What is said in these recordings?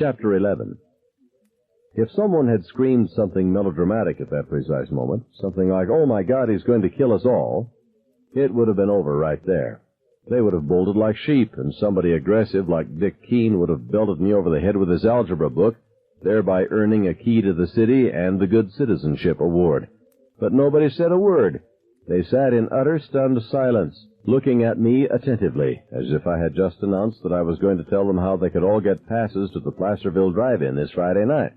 Chapter 11. If someone had screamed something melodramatic at that precise moment, something like, "Oh my God, he's going to kill us all," it would have been over right there. They would have bolted like sheep, and somebody aggressive like Dick Keene would have belted me over the head with his algebra book, thereby earning a key to the city and the Good Citizenship Award. But nobody said a word. They sat in utter stunned silence, looking at me attentively, as if I had just announced that I was going to tell them how they could all get passes to the Placerville Drive-In this Friday night.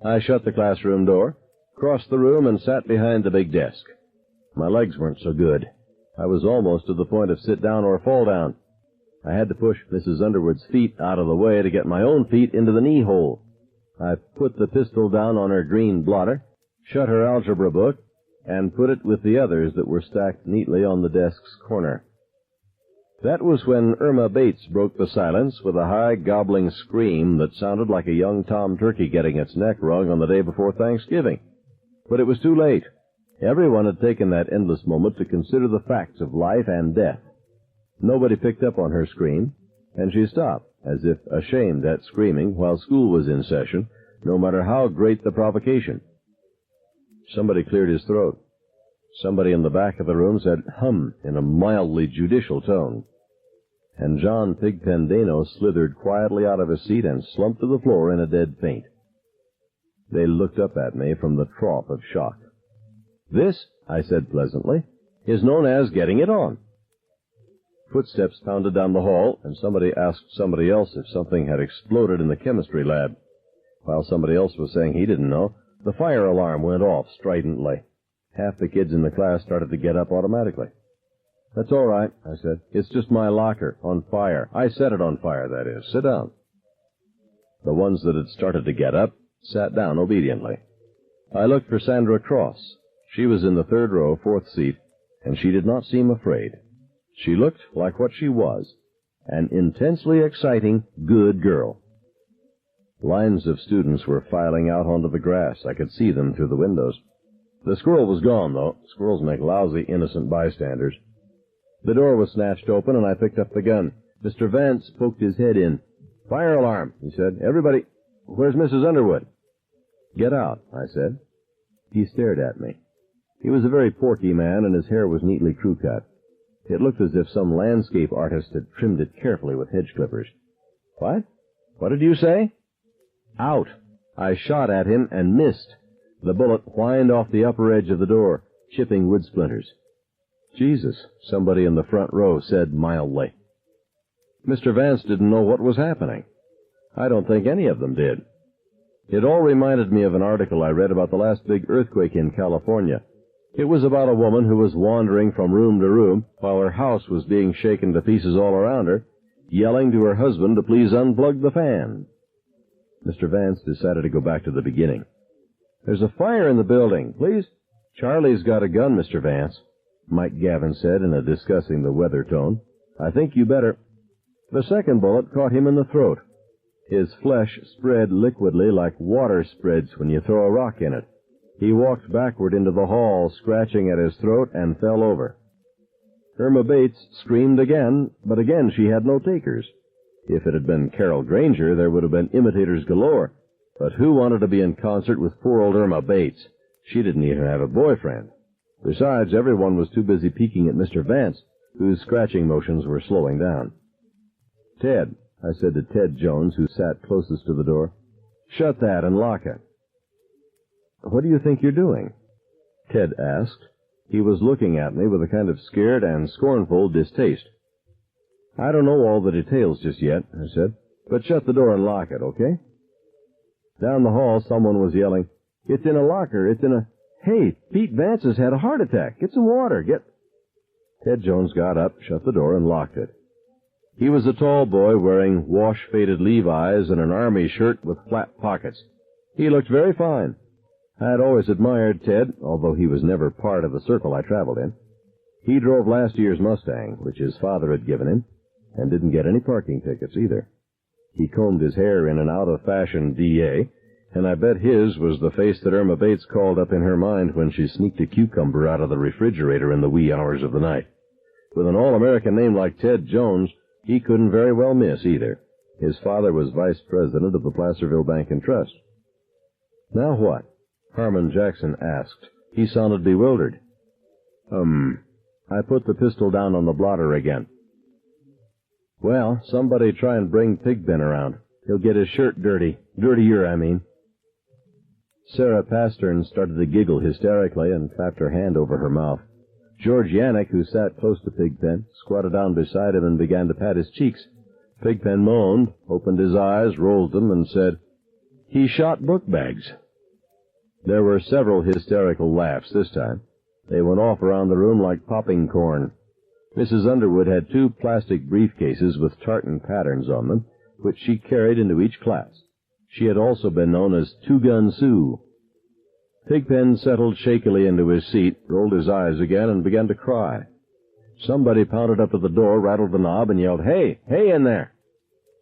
I shut the classroom door, crossed the room, and sat behind the big desk. My legs weren't so good. I was almost to the point of sit down or fall down. I had to push Mrs. Underwood's feet out of the way to get my own feet into the knee hole. I put the pistol down on her green blotter, shut her algebra book, and put it with the others that were stacked neatly on the desk's corner. That was when Irma Bates broke the silence with a high, gobbling scream that sounded like a young tom turkey getting its neck wrung on the day before Thanksgiving. But it was too late. Everyone had taken that endless moment to consider the facts of life and death. Nobody picked up on her scream, and she stopped, as if ashamed at screaming while school was in session, no matter how great the provocation. Somebody cleared his throat. Somebody in the back of the room said, "Hum," in a mildly judicial tone. And John Pigpen Dano slithered quietly out of his seat and slumped to the floor in a dead faint. They looked up at me from the trough of shock. "This," I said pleasantly, "is known as getting it on." Footsteps pounded down the hall, and somebody asked somebody else if something had exploded in the chemistry lab. While somebody else was saying he didn't know, the fire alarm went off stridently. Half the kids in the class started to get up automatically. "That's all right," I said. "It's just my locker, on fire. I set it on fire, that is. Sit down." The ones that had started to get up sat down obediently. I looked for Sandra Cross. She was in the third row, fourth seat, and she did not seem afraid. She looked like what she was, an intensely exciting, good girl. Lines of students were filing out onto the grass. I could see them through the windows. The squirrel was gone, though. Squirrels make lousy, innocent bystanders. The door was snatched open, and I picked up the gun. Mr. Vance poked his head in. "Fire alarm," he said. "Everybody, where's Mrs. Underwood?" "Get out," I said. He stared at me. He was a very porky man, and his hair was neatly crew-cut. It looked as if some landscape artist had trimmed it carefully with hedge clippers. "What? What did you say?" "Out." I shot at him and missed. The bullet whined off the upper edge of the door, chipping wood splinters. "Jesus," somebody in the front row said mildly. Mr. Vance didn't know what was happening. I don't think any of them did. It all reminded me of an article I read about the last big earthquake in California. It was about a woman who was wandering from room to room while her house was being shaken to pieces all around her, yelling to her husband to please unplug the fan. Mr. Vance decided to go back to the beginning. "There's a fire in the building, please." "Charlie's got a gun, Mr. Vance," Mike Gavin said in a discussing the weather tone. "I think you better." The second bullet caught him in the throat. His flesh spread liquidly like water spreads when you throw a rock in it. He walked backward into the hall, scratching at his throat, and fell over. Irma Bates screamed again, but again she had no takers. If it had been Carol Granger, there would have been imitators galore. But who wanted to be in concert with poor old Irma Bates? She didn't even have a boyfriend. Besides, everyone was too busy peeking at Mr. Vance, whose scratching motions were slowing down. "Ted," I said to Ted Jones, who sat closest to the door, "shut that and lock it." "What do you think you're doing?" Ted asked. He was looking at me with a kind of scared and scornful distaste. "I don't know all the details just yet," I said, "but shut the door and lock it, okay?" Down the hall, someone was yelling, "It's in a locker, it's in a... Hey, Pete Vance has had a heart attack. Get some water, get..." Ted Jones got up, shut the door, and locked it. He was a tall boy wearing wash-faded Levi's and an army shirt with flat pockets. He looked very fine. I had always admired Ted, although he was never part of the circle I traveled in. He drove last year's Mustang, which his father had given him, and didn't get any parking tickets either. He combed his hair in an out-of-fashion D.A., and I bet his was the face that Irma Bates called up in her mind when she sneaked a cucumber out of the refrigerator in the wee hours of the night. With an all-American name like Ted Jones, he couldn't very well miss either. His father was vice president of the Placerville Bank and Trust. Now what? Harmon Jackson asked. He sounded bewildered. I put the pistol down on the blotter again. Well, somebody try and bring Pigpen around. He'll get his shirt dirty. Dirtier, I mean. Sarah Pastern started to giggle hysterically and clapped her hand over her mouth. George Yannick, who sat close to Pigpen, squatted down beside him and began to pat his cheeks. Pigpen moaned, opened his eyes, rolled them, and said, "He shot book bags." There were several hysterical laughs this time. They went off around the room like popping corn. Mrs. Underwood had 2 plastic briefcases with tartan patterns on them, which she carried into each class. She had also been known as Two-Gun Sue. Pigpen settled shakily into his seat, rolled his eyes again, and began to cry. Somebody pounded up to the door, rattled the knob, and yelled, "Hey! Hey in there!"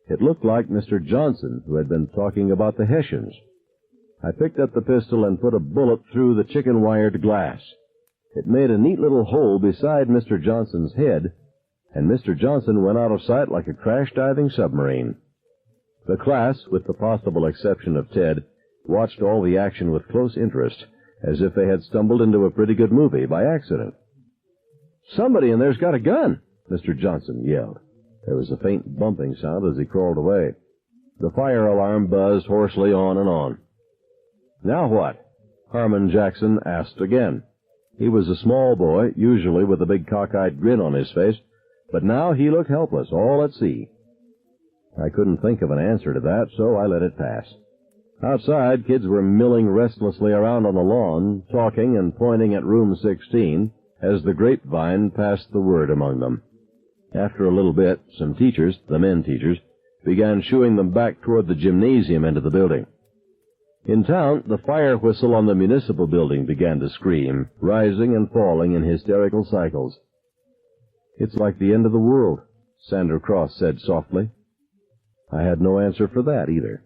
It looked like Mr. Johnson, who had been talking about the Hessians. I picked up the pistol and put a bullet through the chicken-wired glass. It made a neat little hole beside Mr. Johnson's head, and Mr. Johnson went out of sight like a crash-diving submarine. The class, with the possible exception of Ted, watched all the action with close interest, as if they had stumbled into a pretty good movie by accident. "Somebody in there's got a gun," Mr. Johnson yelled. There was a faint bumping sound as he crawled away. The fire alarm buzzed hoarsely on and on. "Now what?" Harmon Jackson asked again. He was a small boy, usually with a big cockeyed grin on his face, but now he looked helpless, all at sea. I couldn't think of an answer to that, so I let it pass. Outside, kids were milling restlessly around on the lawn, talking and pointing at room 16, as the grapevine passed the word among them. After a little bit, some teachers, the men teachers, began shooing them back toward the gymnasium into the building. In town, the fire whistle on the municipal building began to scream, rising and falling in hysterical cycles. "It's like the end of the world," Sandra Cross said softly. I had no answer for that either.